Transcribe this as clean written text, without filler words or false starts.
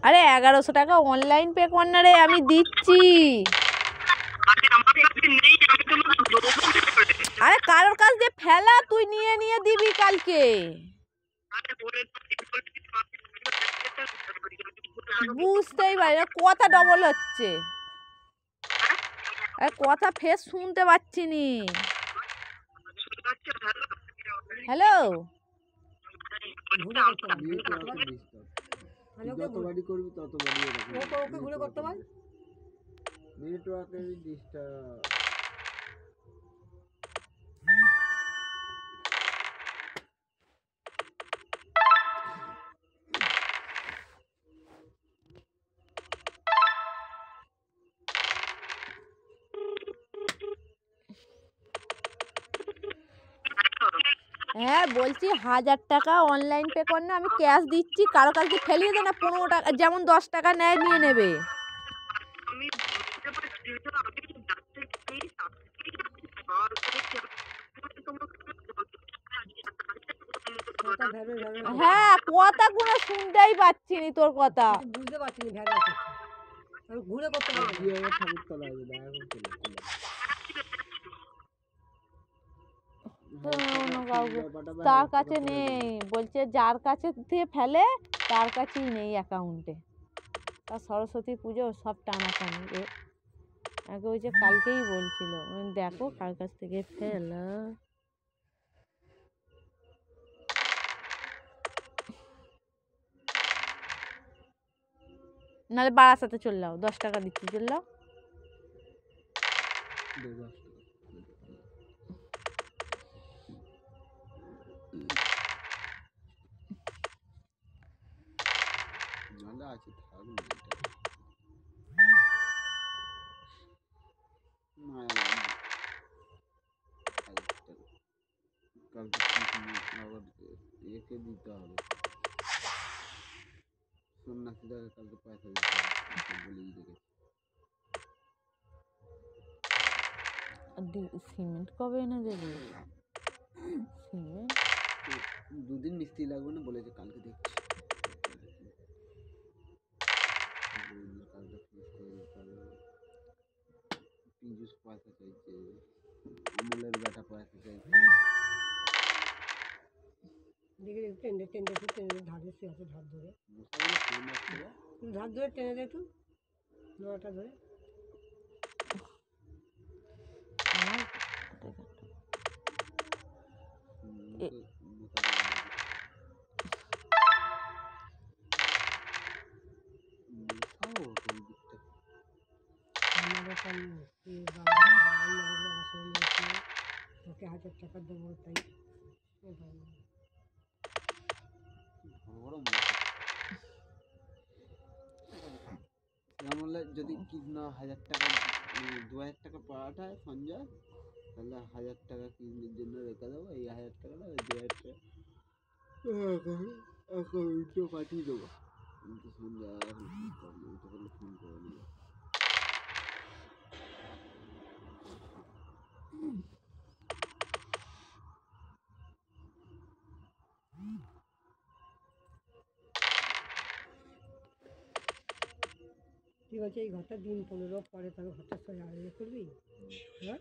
আরে 1100 টাকা online pay কর না রে, আমি দিচ্ছি। আরে কারোর কাছ দিয়ে ফেলা, তুই নিয়ে নিয়ে দিবি কালকে। বুঝতেই পারি না, কথা ডবল হচ্ছে। আরে কথা ফের শুনতে পাচ্ছি নি। হ্যালো, যতবারই করবি ততবারই ওকে ঘুরে করতে পার। নেটওয়ার্কের ডিস্টার্ব। হ্যাঁ বলছি 1000 টাকা অনলাইন পে কর না, আমি ক্যাশ দিচ্ছি। কারো কাছে ফেলিয়ে দে না, 15 টাকা, যেমন 10 টাকা নেয় নিয়ে নেবে। হ্যাঁ কথাগুলো শুনতেই পাচ্ছি নি তোর কথা। বুঝতে পারছি না, আমি ঘুরে করতে পারবো। তার কাছে নেই, বলছে যার কাছে দিয়ে ফেলে তার কাছেই নেই অ্যাকাউন্টে। আর সরস্বতী পুজো সব টানাটানি আগে, ওই যে কালকেই বলছিল দেখো কার কাছ থেকে ফেলা। নাহলে বারাসাতে চলে যাও, 10 টাকা দিচ্ছি, চলে যাও। একে দিতে হবে, সন্ন্যাসীদের কালকে পয়সা দিতে হবে বলেই রেখেছে। সিমেন্ট কবে এনে দেবে? সিমেন্ট 2 দিন মিস্ত্রি লাগবে না বলেছে, কালকে দেখছি। পিজুস পয়সা চাইছে, অমলের বেটা পয়সা চাইছে। দেখে টেনে টেনে টেনে ধার দিচ্ছে, আছে ধার ধরে ধার ধরে টেনে দে একটু, নটা ধরে। ওকে 1000 টাকা দেবো, তাই যদি কৃষ্ণ 1000 টাকা 2000 টাকা পাঠায় সঞ্জয়, তাহলে 1000 টাকা কৃষ্ণের জন্য রেখে দেবো। এই 1000 টাকাটা ওই 2000 টাকা অ্যাকাউন্টে পাঠিয়ে দেবো। কিন্তু সঞ্জয় এখন ফোন করলে, ওটা করলে ফোন করে নেবো। ঠিক আছে, এই ঘরটা দিন 15 পরে তাহলে ঘরটা ইয়ে করবি। হ্যাঁ